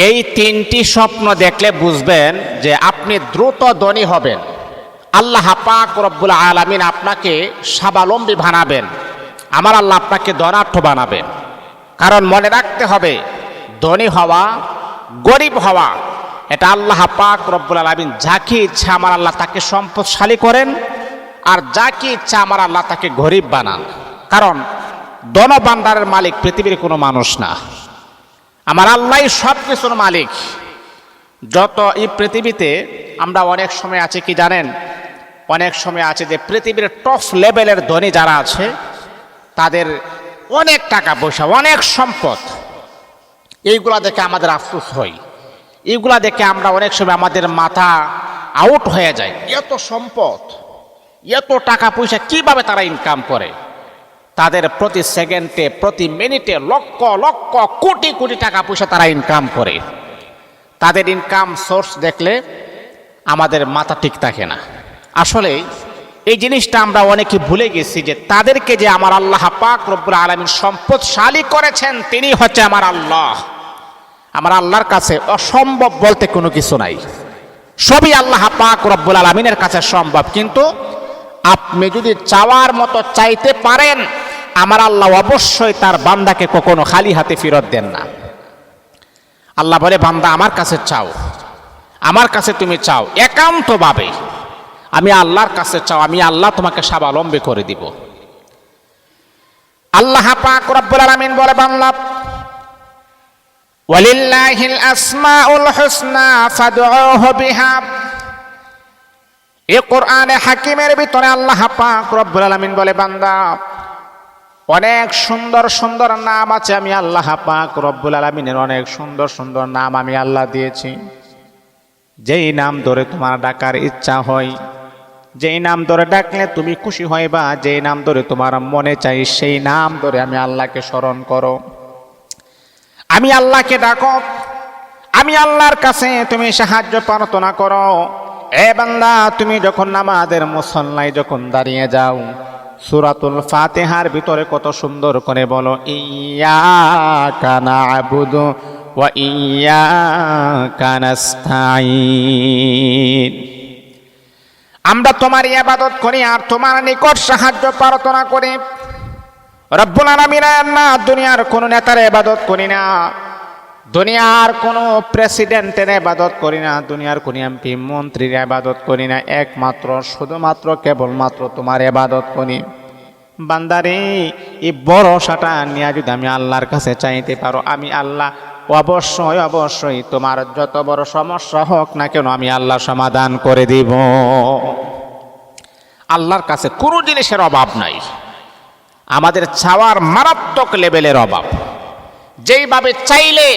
এই তিনটি স্বপ্ন দেখলে বুঝবেন যে আপনি দ্রুত ধনী হবেন। আল্লাহ পাক রব্বুল আলামিন আপনাকে স্বাবলম্বী বানাবেন। আমার আল্লাহ আপনাকে ধনাঢ্য বানাবেন। কারণ মনে রাখতে হবে, ধনী হওয়া, গরিব হওয়া, এটা আল্লাহ পাক রব্বুল আলামিন যাকে ইচ্ছা আমার আল্লাহ তাকে সম্পদশালী করেন, আর যাকে ইচ্ছা আমার আল্লাহ তাকে গরিব বানান। কারণ ধন ভাণ্ডারের মালিক পৃথিবীর কোনো মানুষ না, আমার আল্লাহই সব কিছুর মালিক। যত এই পৃথিবীতে আমরা অনেক সময় আছে কি জানেন, অনেক সময় আছে যে পৃথিবীর টপ লেভেলের ধনী যারা আছে তাদের অনেক টাকা পয়সা, অনেক সম্পদ। এইগুলা দেখে আমাদের আফসোস হয়, এইগুলা দেখে আমরা অনেক সময় আমাদের মাথা আউট হয়ে যায়। এত সম্পদ, এত টাকা পয়সা কিভাবে তারা ইনকাম করে? তাদের প্রতি সেকেন্ডে, প্রতি মিনিটে লক্ষ লক্ষ কোটি কোটি টাকা পয়সা তারা ইনকাম করে। তাদের ইনকাম সোর্স দেখলে আমাদের মাথা ঠিক থাকে না। আসলে এই জিনিসটা আমরা অনেকে ভুলে গেছি যে তাদেরকে যে আমার আল্লাহ পাক রব্বুল আলামিন সম্পদশালী করেছেন, তিনি হচ্ছে আমার আল্লাহ। আমার আল্লাহর কাছে অসম্ভব বলতে কোনো কিছু নাই, সবই আল্লাহ পাক রব্বুল আলামিনের কাছে সম্ভব। কিন্তু আপনি যদি চাওয়ার মতো চাইতে পারেন, আমার আল্লাহ অবশ্যই তার বান্দাকে কখনো খালি হাতে ফেরত দেন না। আল্লাহ বলে, বান্দা আমার কাছে চাও, আমার কাছে তুমি চাও একান্তভাবে, আমি আল্লাহর কাছে চাও, আমি আল্লাহ তোমাকে স্বাবলম্বী করে দিব। আল্লাহ পাক রব্বুল আলামিন বলে, বান্দা ওয়ালিল্লাহিল আসমাউল হুসনা ফাদউহু বিহা। এই কোরআনে হাকিমের ভিতরে আল্লাহ পাক রব্বুল আলামিন বলে, বান্দা অনেক সুন্দর সুন্দর নাম আছে, আমি আল্লাহ পাক রব্বুল আলামিনের অনেক সুন্দর সুন্দর নাম আমি আল্লাহ দিয়েছি। যেই নাম ধরে তোমার ডাকার ইচ্ছা হয়, যেই নাম ধরে ডাকলে তুমি খুশি হইবা, যেই নাম ধরে তোমার মনে চাই, সেই নাম ধরে আমি আল্লাহকে স্মরণ করো, আমি আল্লাহকে ডাকো, আমি আল্লাহর কাছে তুমি সাহায্য প্রার্থনা করো। এ বান্দা, তুমি যখন নামাজের মুসল্লায় যখন দাঁড়িয়ে যাও, সূরাতুল ফাতিহার ভিতরে কত সুন্দর করে বলো, ইয়্যাকা না'বুদু ওয়া ইয়্যাকা নাস্তাঈন। আমরা তোমার ইবাদত করি আর তোমার নিকট সাহায্য প্রার্থনা করি। রব্বুল আলামিন না, দুনিয়ার কোন নেতার ইবাদত করি না, দুনিয়ার কোন প্রেসিডেন্টের ইবাদত করি না, দুনিয়ার কোন এমপি মন্ত্রীর ইবাদত করি না, একমাত্র শুধুমাত্র কেবলমাত্র তোমার ইবাদত করি। বান্দারে, এই ভরসাটা নিয়ে যদি আমি আল্লাহর কাছে চাইতে পারো, আমি আল্লাহ অবশ্যই অবশ্যই তোমার যত বড় সমস্যা হোক না কেন আমি আল্লাহ সমাধান করে দিব। আল্লাহর কাছে কোনো জিনিসের অভাব নাই, আমাদের চাওয়ার মারাত্মক লেভেলের অভাব। যেইভাবে চাইলে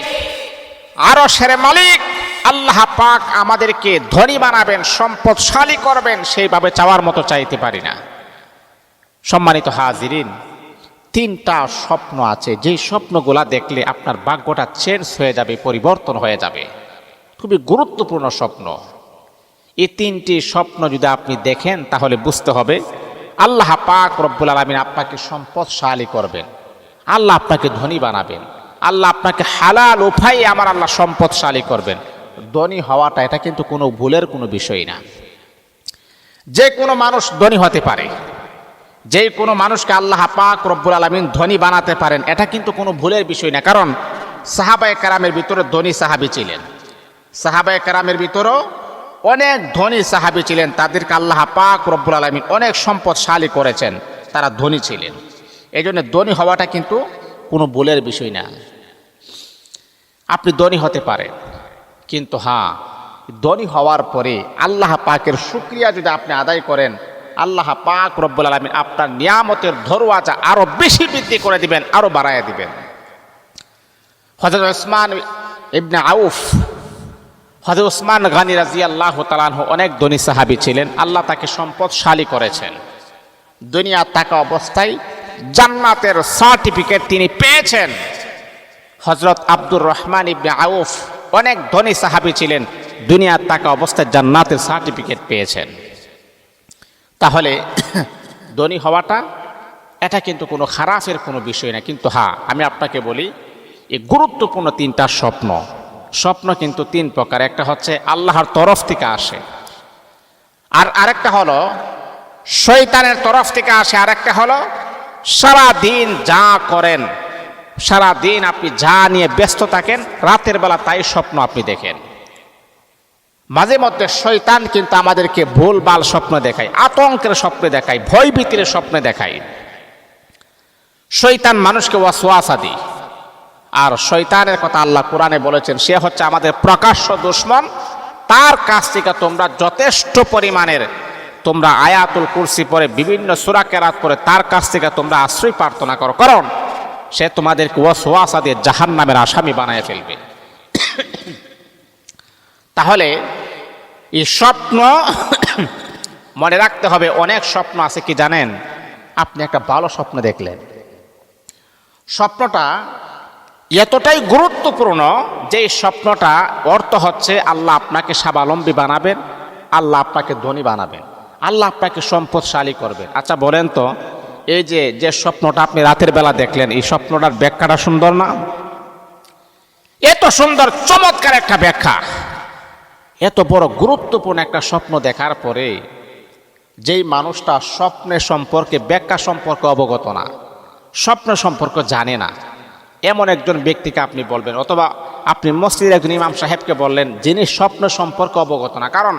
আরশের মালিক আল্লাহ পাক আমাদেরকে ধনী বানাবেন, সম্পদশালী করবেন, সেইভাবে চাওয়ার মতো চাইতে পারি না। সম্মানিত হাজিরিন, তিনটা স্বপ্ন আছে, যেই স্বপ্নগুলা দেখলে আপনার ভাগ্যটা চেঞ্জ হয়ে যাবে, পরিবর্তন হয়ে যাবে। খুবই গুরুত্বপূর্ণ স্বপ্ন। এই তিনটি স্বপ্ন যদি আপনি দেখেন তাহলে বুঝতে হবে আল্লাহ পাক রব্বুল আলামিন আপনাকে সম্পদশালী করবেন, আল্লাহ আপনাকে ধনী বানাবেন, আল্লাহ আপনাকে হালাল উপায়ে আমার আল্লাহ সম্পদশালী করবেন। ধনী হওয়াটা এটা কিন্তু কোনো ভুলের কোনো বিষয় না। যে কোনো মানুষ ধনী হতে পারে, যে কোনো মানুষকে আল্লাহ পাক রব্বুল আলামিন ধনী বানাতে পারেন, এটা কিন্তু কোনো ভুলের বিষয় না। কারণ সাহাবায়ে কেরামের ভিতরে ধনী সাহাবী ছিলেন, সাহাবায়ে কেরামের ভিতরেও অনেক ধনী সাহাবী ছিলেন, তাদেরকে আল্লাহ পাক রব্বুল আলামিন অনেক সম্পদশালী করেছেন, তারা ধনী ছিলেন। এই জন্য ধনী হওয়াটা কিন্তু কোনো ভুলের বিষয় না। আপনি ধনী হতে পারেন, কিন্তু হ্যাঁ, ধনী হওয়ার পরে আল্লাহ পাকের শুকরিয়া যদি আপনি আদায় করেন, আল্লাহ পাক রব্বুল আলামিন আপনার নিয়ামতের দরওয়াজা আরো বেশি বৃদ্ধি করে দিবেন, আরো বাড়ায় দিবেন। হযরত উসমান ইবনে আউফ, হযরত উসমান গনি রাদিয়াল্লাহু তাআলা আনহু অনেক ধনী সাহাবী ছিলেন, আল্লাহ তাকে সম্পদশালী করেছেন। দুনিয়া থাকা অবস্থায় জান্নাতের সার্টিফিকেট তিনি পেয়েছেন। হযরত আব্দুর রহমান ইবনে আউফ অনেক ধনী সাহাবী ছিলেন, দুনিয়া থাকা অবস্থায় জান্নাতের সার্টিফিকেট পেয়েছেন। তাহলে ধনী হওয়াটা এটা কিন্তু কোনো খারাপের কোনো বিষয় না। কিন্তু হ্যাঁ, আমি আপনাকে বলি, এই গুরুত্বপূর্ণ তিনটা স্বপ্ন স্বপ্ন কিন্তু তিন প্রকার। একটা হচ্ছে আল্লাহর তরফ থেকে আসে, আর আরেকটা হলো শয়তানের তরফ থেকে আসে, আরেকটা হলো সারা দিন যা করেন, সারা দিন আপনি যা নিয়ে ব্যস্ত থাকেন, রাতের বেলা তাই স্বপ্ন আপনি দেখেন। মাঝে মধ্যে শয়তান কিন্তু আমাদেরকে ভুলভাল স্বপ্ন দেখায়, আতঙ্কের স্বপ্ন দেখায়, ভয়ভীতির স্বপ্ন দেখায়। শয়তান মানুষকে ওয়াসওয়াসা দেয়, আর শয়তানের কথা আল্লাহ কোরআনে বলেছেন, সে হচ্ছে আমাদের প্রকাশ্য দুশমন। তার কাছ থেকে তোমরা যথেষ্ট পরিমাণের তোমরা আয়াতুল কুরসি পড়ে, বিভিন্ন সূরা কেরাত পড়ে তার কাছ থেকে তোমরা আশ্রয় প্রার্থনা করো, কারণ সে তোমাদেরকে ওয়াসওয়াসা দিয়ে জাহান্নামের আসামি বানায় ফেলবে। তাহলে এই স্বপ্ন মনে রাখতে হবে। অনেক স্বপ্ন আছে কি জানেন, আপনি একটা ভালো স্বপ্ন দেখলেন, স্বপ্নটা এতটাই গুরুত্বপূর্ণ যে স্বপ্নটা অর্থ হচ্ছে আল্লাহ আপনাকে স্বাবলম্বী বানাবেন, আল্লাহ আপনাকে ধনী বানাবেন, আল্লাহ আপনাকে সম্পদশালী করবেন। আচ্ছা বলেন তো, এই যে স্বপ্নটা আপনি রাতের বেলা দেখলেন, এই স্বপ্নটার ব্যাখ্যাটা সুন্দর না? এত সুন্দর চমৎকার একটা ব্যাখ্যা, এত বড় গুরুত্বপূর্ণ একটা স্বপ্ন দেখার পরে যেই মানুষটা স্বপ্নের সম্পর্কে, ব্যাখ্যা সম্পর্কে অবগত না, স্বপ্ন সম্পর্কে জানে না, এমন একজন ব্যক্তিকে আপনি বলবেন, অথবা আপনি মসজিদের একজন ইমাম সাহেবকে বললেন যিনি স্বপ্ন সম্পর্কে অবগত না। কারণ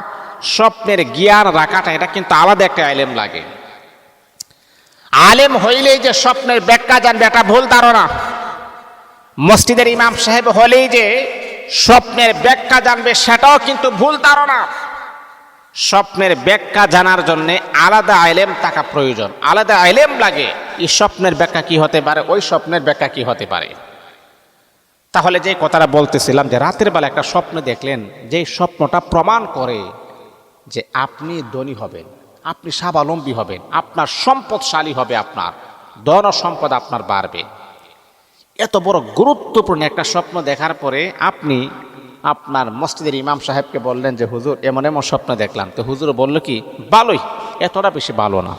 স্বপ্নের জ্ঞান রাখাটা এটা কিন্তু আলাদা একটা আলেম লাগে। আলেম হইলেই যে স্বপ্নের ব্যাখ্যা জানবে এটা ভুল ধারণা। মসজিদের ইমাম সাহেব হলেই যে স্বপ্নের ব্যাখ্যা জানবে সেটাও কিন্তু ভুল ধারণা। স্বপ্নের ব্যাখ্যা জানার জন্য আলাদা আলেম থাকা প্রয়োজন, আলাদা আলেম লাগে। এই স্বপ্নের ব্যাখ্যা কি হতে পারে, ওই স্বপ্নের ব্যাখ্যা কি হতে পারে। তাহলে যে কথাটা বলতেছিলাম, যে রাতের বেলা একটা স্বপ্ন দেখলেন, যে স্বপ্নটা প্রমাণ করে যে আপনি ধনী হবেন, আপনি স্বাবলম্বী হবেন, আপনার সম্পদশালী হবে, আপনার ধন সম্পদ আপনার বাড়বে। এত বড় গুরুত্বপূর্ণ একটা স্বপ্ন দেখার পরে আপনি আপনার মসজিদের ইমাম সাহেবকে বললেন যে হুজুর এমন এমন স্বপ্ন দেখলাম, তো হুজুর বলল কি, ভালোই, এতটা বেশি ভালো না।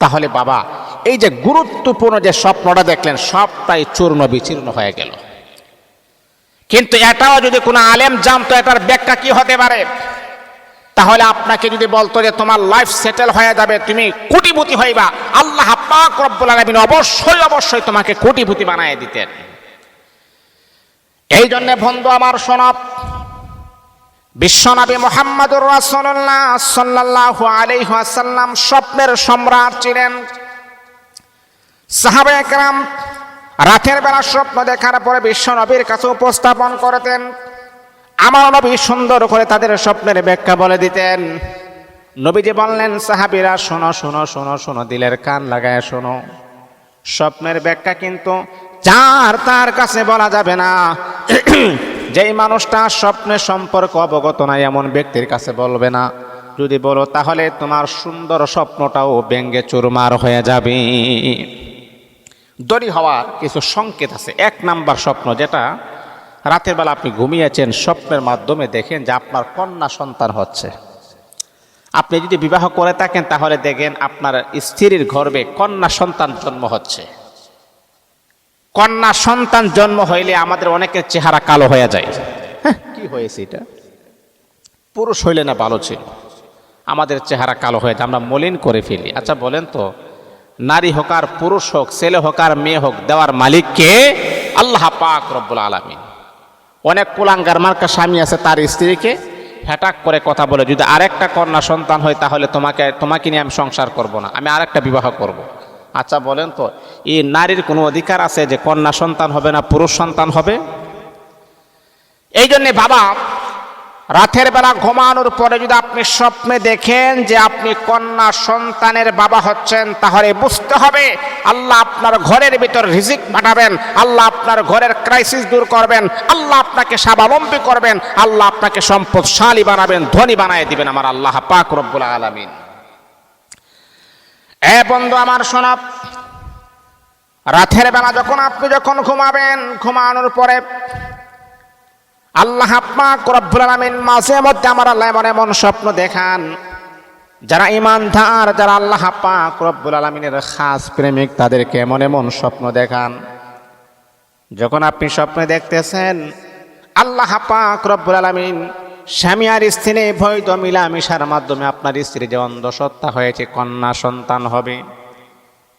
তাহলে বাবা, এই যে গুরুত্বপূর্ণ যে স্বপ্নটা দেখলেন সবটাই চূর্ণ বিচূর্ণ হয়ে গেল। কিন্তু এটাও যদি কোনো আলেম জানতো এটার ব্যাখ্যা কি হতে পারে, তাহলে আপনাকে যদি বলতো যে তোমার লাইফ সেটেল হয়ে যাবে, তুমি কোটিপতি হইবা, আল্লাহ পাক রব্বুল আলামিন অবশ্যই অবশ্যই তোমাকে কোটিপতি বানায় দিতেন। এই জন্য বন্ধু আমার শোনো, বিশ্বনবী মুহাম্মদুর রাসূলুল্লাহ সাল্লাল্লাহু আলাইহি ওয়াসাল্লাম স্বপ্নের সম্রাট ছিলেন। সাহাবায়ে কেরাম রাতের বেলা স্বপ্ন দেখার পরে বিশ্বনবীর কাছে উপস্থাপন করতেন। আমার নবী সুন্দর করে তাদের স্বপ্নের ব্যাখ্যা বলে দিতেন। নবীজি বললেন, সাহাবীরা শোনো শোনো শোনো শোনো, দিলের কান লাগায় শোনো, স্বপ্নের ব্যাখ্যা কিন্তু তার কাছে বলা যাবে না। যেই মানুষটা স্বপ্নের সম্পর্কে অবগত নাই এমন ব্যক্তির কাছে বলবে না। যদি বলো তাহলে তোমার সুন্দর স্বপ্নটাও ব্যঙ্গে চুরমার হয়ে যাবে। ধনী হওয়ার কিছু সংকেত আছে। এক নাম্বার স্বপ্ন, যেটা রাতের বেলা আপনি ঘুমিয়েছেন, স্বপ্নের মাধ্যমে দেখেন যে আপনার কন্যা সন্তান হচ্ছে। আপনি যদি বিবাহ করে থাকেন তাহলে দেখেন আপনার স্ত্রীর গর্ভে কন্যা সন্তান জন্ম হচ্ছে। কন্যা সন্তান জন্ম হইলে আমাদের অনেকের চেহারা কালো হয়ে যায়। হ্যাঁ, কি হয়েছে এটা? পুরুষ হইলে না ভালো ছিল, আমাদের চেহারা কালো হয়ে যায়, আমরা মলিন করে ফেলি। আচ্ছা বলেন তো, নারী হোক আর পুরুষ হোক, ছেলে হোক আর মেয়ে হোক, দেওয়ার মালিক কে? আল্লাহ পাক রব্বুল আলামিন। অনেক কুলাঙ্গার মার্কা স্বামী আছে, তার স্ত্রীকে হ্যাটাক করে কথা বলে, যদি আরেকটা কন্যা সন্তান হয় তাহলে তোমাকে নিয়ে আমি সংসার করব না, আমি আরেকটা বিবাহ করব। আচ্ছা বলেন তো, এই নারীর কোনো অধিকার আছে যে কন্যা সন্তান হবে না পুরুষ সন্তান হবে? এই জন্যে বাবা, রাতের বেলা ঘুমানোর পরে যদি আপনি স্বপ্নে দেখেন যে আপনি কন্যা সন্তানের বাবা হচ্ছেন, তাহলে বুঝতে হবে আল্লাহ আপনার ঘরের ভিতর রিজিক পাঠাবেন, আল্লাহ আপনার ঘরের ক্রাইসিস দূর করবেন, আল্লাহ আপনাকে স্বাবলম্বী করবেন, আল্লাহ আপনাকে সম্পদশালী বানাবেন, ধনী বানায় দিবেন আমার আল্লাহ পাক রব্বুল আলামিন। এ বন্ধু আমার শোনো, রাতের বেলা আপনি যখন ঘুমাবেন, ঘুমানোর পরে আল্লাহ পাক রব্বুল আলামিন মাঝে মধ্যে আমার আল্লাহ এমন এমন স্বপ্ন দেখান, যারা ঈমানদার, যারা আল্লাহ পাক রব্বুল আলামিনের খাস প্রেমিক, তাদেরকে এমন এমন স্বপ্ন দেখান। যখন আপনি স্বপ্নে দেখতেছেন আল্লাহ পাক রব্বুল আলামিন স্বামী আর স্ত্রী বৈধ মিলামিশার মাধ্যমে আপনার স্ত্রী যে অন্ধসত্ত্বা হয়েছে কন্যা সন্তান হবে।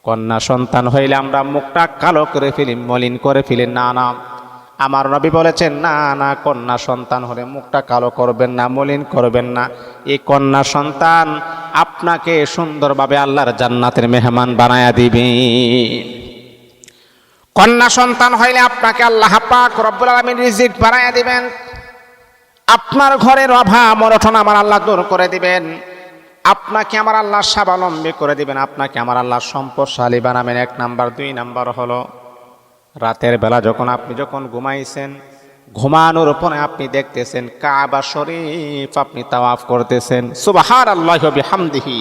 কন্যা সন্তান হইলে আমরা মুখটা কালো করে ফেলি, মলিন করে ফেলি। না না, আমার নবী বলেছেন না না, কন্যা সন্তান হলে মুখটা কালো করবেন না, মলিন করবেন না। এই কন্যা সন্তান আপনাকে সুন্দরভাবে আল্লাহর জান্নাতের মেহমান বানায়া দিবে। কন্যা সন্তান হইলে আপনাকে আল্লাহ পাক রব্বুল আলামিন রিজিক বানায়া দিবেন। আপনার ঘরের অভাব অনটন আমার আল্লাহ দূর করে দিবেন। আপনাকে আমার আল্লাহ স্বাবলম্বী করে দিবেন। আপনাকে আমার আল্লাহ সম্পদশালী বানাবেন। 1 নাম্বার। 2 নাম্বার হলো রাতের বেলা আপনি যখন ঘুমাইছেন, ঘুমানোর উপরে আপনি দেখতেছেন কাবা শরীফ আপনি তাওয়াফ করতেছেন। সুবহানাল্লাহি ওয়া বিহামদিহি।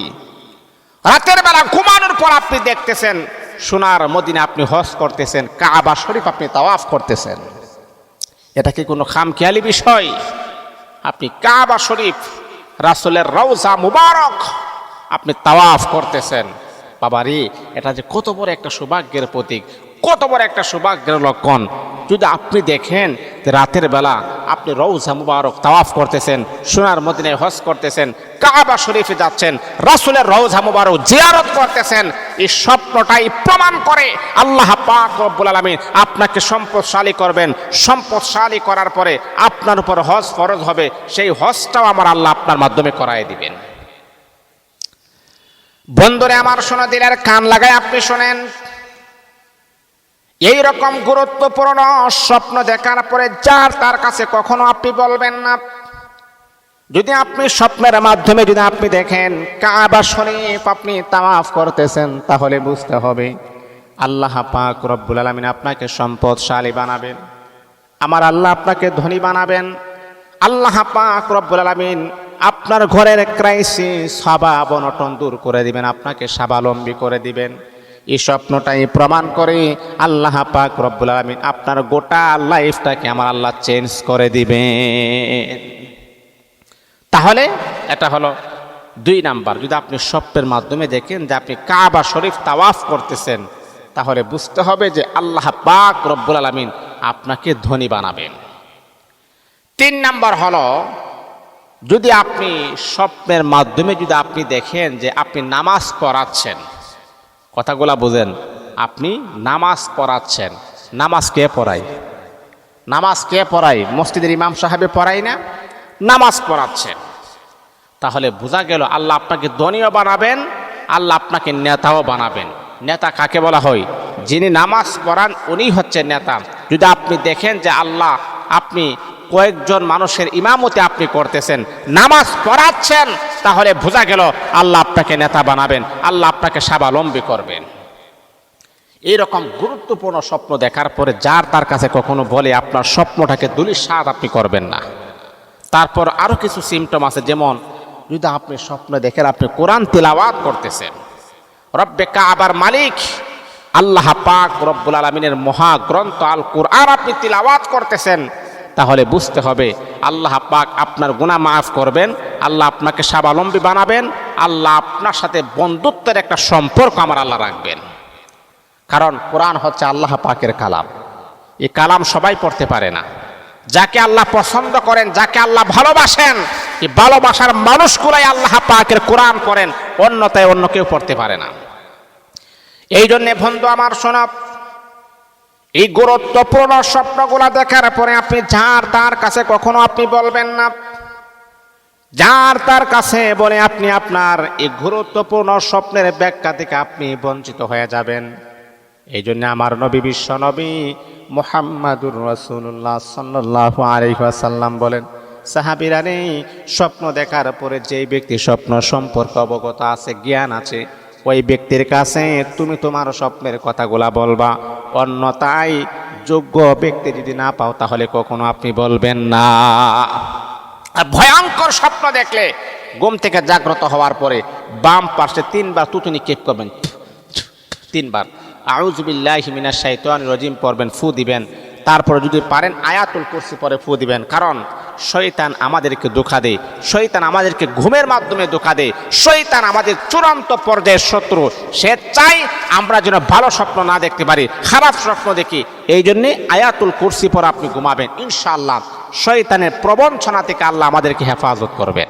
রাতের বেলা ঘুমানোর পর আপনি দেখতেছেন সোনার মদিনা আপনি হজ করতেছেন, কাবা শরীফ আপনি তাওয়াফ করতেছেন। এটা কি কোনো খামখেয়ালি বিষয়? আপনি কাবা শরীফ, রাসূলের রওজা মুবারক আপনি তাওয়াফ করতেছেন। বাবারে, এটা যে কত বড় একটা সৌভাগ্যের প্রতীক, কত বড় একটা সৌভাগ্যের লক্ষণ। যদি আপনি দেখেন যে রাতের বেলা আপনি রওজা মুবারক তাওয়াফ করতেছেন, সোনার মদিনায় হজ করতেছেন, কাবা শরীফে যাচ্ছেন, রাসূলের রওজা মুবারক জিয়ারত করতেছেন, এই স্বপ্নটাই প্রমাণ করে আল্লাহ পাক রব্বুল আলামিন আপনাকে সম্পদশালী করবেন। সম্পদশালী করার পরে আপনার উপর হজ ফরজ হবে। সেই হজটাও আমার আল্লাহ আপনার মাধ্যমে করায় দিবেন। বন্ধুরে আমার, শোনা দিলের কান লাগায় আপনি শোনেন। এই রকম গুরুত্বপূর্ণ স্বপ্ন দেখার পরে যার তার কাছে কখনো আপনি বলবেন না। যদি আপনি স্বপ্নের মাধ্যমে যদি আপনি দেখেন কাবা শরীফ আপনি তাওয়াফ করতেছেন, তাহলে বুঝতে হবে আল্লাহ পাক রব্বুল আলামিন আপনাকে সম্পদশালী বানাবেন। আমার আল্লাহ আপনাকে ধনী বানাবেন। আল্লাহ পাক রব্বুল আলামিন আপনার ঘরের ক্রাইসিস অভাব অনটন দূর করে দিবেন, আপনাকে স্বাবলম্বী করে দিবেন। এই স্বপ্নটাই প্রমাণ করে আল্লাহ পাক রব্বুল আলামিন আপনার গোটা লাইফটাকে আমার আল্লাহ চেঞ্জ করে দিবেন। তাহলে এটা হলো 2 নাম্বার। যদি আপনি স্বপ্নের মাধ্যমে দেখেন যে আপনি কাবা শরীফ তাওয়াফ করতেছেন, তাহলে বুঝতে হবে যে আল্লাহ পাক রব্বুল আলামিন আপনাকে ধনী বানাবেন। 3 নাম্বার হলো যদি আপনি স্বপ্নের মাধ্যমে যদি আপনি দেখেন যে আপনি নামাজ পড়াচ্ছেন, কথাগুলা বুঝেন, আপনি নামাজ পড়াচ্ছেন। নামাজ কে পড়ায়? নামাজ কে পড়ায়? মসজিদের ইমাম সাহেবে পড়ায় না, নামাজ পড়াচ্ছেন। তাহলে বোঝা গেল আল্লাহ আপনাকে ধনীও বানাবেন, আল্লাহ আপনাকে নেতাও বানাবেন। নেতা কাকে বলা হয়? যিনি নামাজ পড়ান উনি হচ্ছে নেতা। যদি আপনি দেখেন যে আল্লাহ আপনি কয়েকজন মানুষের ইমামতি আপনি করতেছেন, নামাজ পড়াচ্ছেন, তাহলে বোঝা গেল আল্লাহ আপনাকে নেতা বানাবেন, আল্লাহ আপনাকে স্বাবলম্বী করবেন। এইরকম গুরুত্বপূর্ণ স্বপ্ন দেখার পরে যার তার কাছে কখনো বলে আপনার স্বপ্নটাকে দুলিশাত আপনি করবেন না। তারপর আরো কিছু সিমটম আছে, যেমন যদি আপনি স্বপ্ন দেখেন আপনি কোরআন তিলাওয়াত করতেছেন, রব্বে কাবার মালিক আল্লাহ পাক রব্বুল আলামিনের মহাগ্রন্থ আল কুরআন আপনি তিলাওয়াত করতেছেন, তাহলে বুঝতে হবে আল্লাহ পাক আপনার গুনাহ মাফ করবেন, আল্লাহ আপনাকে স্বাবলম্বী বানাবেন, আল্লাহ আপনার সাথে বন্ধুত্বের একটা সম্পর্ক আমার আল্লাহ রাখবেন। কারণ কোরআন হচ্ছে আল্লাহ পাকের কালাম। এই কালাম সবাই পড়তে পারে না। যাকে আল্লাহ পছন্দ করেন, যাকে আল্লাহ ভালোবাসেন, এই ভালোবাসার মানুষগুলাই আল্লাহ পাকের কোরআন পড়েন, অন্যথায় অন্য কেউ পড়তে পারে না। এই জন্যে বন্ধু আমার শোনা, এই গুরুত্বপূর্ণ স্বপ্নগুলা দেখার পরে আপনি যার তার কাছে কখনো আপনি বলবেন না। যার তার কাছে বলে আপনি আপনার এই গুরুত্বপূর্ণ স্বপ্নের ব্যাখ্যা থেকে আপনি বঞ্চিত হয়ে যাবেন। এই জন্য আমার নবী, বিশ্ব নবী মুহাম্মাদুর রাসূলুল্লাহ সাল্লাল্লাহু আলাইহি ওয়াসাল্লাম বলেন, সাহাবীরা নেই, স্বপ্ন দেখার পরে যেই ব্যক্তি স্বপ্ন সম্পর্কে অবগত আছে, জ্ঞান আছে, ওই ব্যক্তির কাছে তুমি তোমার স্বপ্নের কথাগুলা বলবা। অন্যথায় যোগ্য ব্যক্তি যদি না পাও তাহলে কখনো আপনি বলবেন না। আর ভয়ঙ্কর স্বপ্ন দেখলে ঘুম থেকে জাগ্রত হওয়ার পরে বাম পাশে 3 বার তুতু নিক্ষেপ করবেন, 3 বার আউযু বিল্লাহি মিনাশ শাইতানির রাজিম পড়বেন, ফু দিবেন। তারপরে যদি পারেন আয়াতুল কুরসি পরে ফু দিবেন। কারণ শয়তান আমাদেরকে ধোঁকা দেয়, শয়তান আমাদেরকে ঘুমের মাধ্যমে ধোঁকা দেয়, শয়তান আমাদের চূড়ান্ত পর্যায়ের শত্রু। সে চাই আমরা যেন ভালো স্বপ্ন না দেখতে পারি, খারাপ স্বপ্ন দেখি। এই জন্যে আয়াতুল কুরসি পর আপনি ঘুমাবেন, ইনশাআল্লাহ শয়তানের প্রবঞ্চনা থেকে আল্লাহ আমাদেরকে হেফাজত করবেন।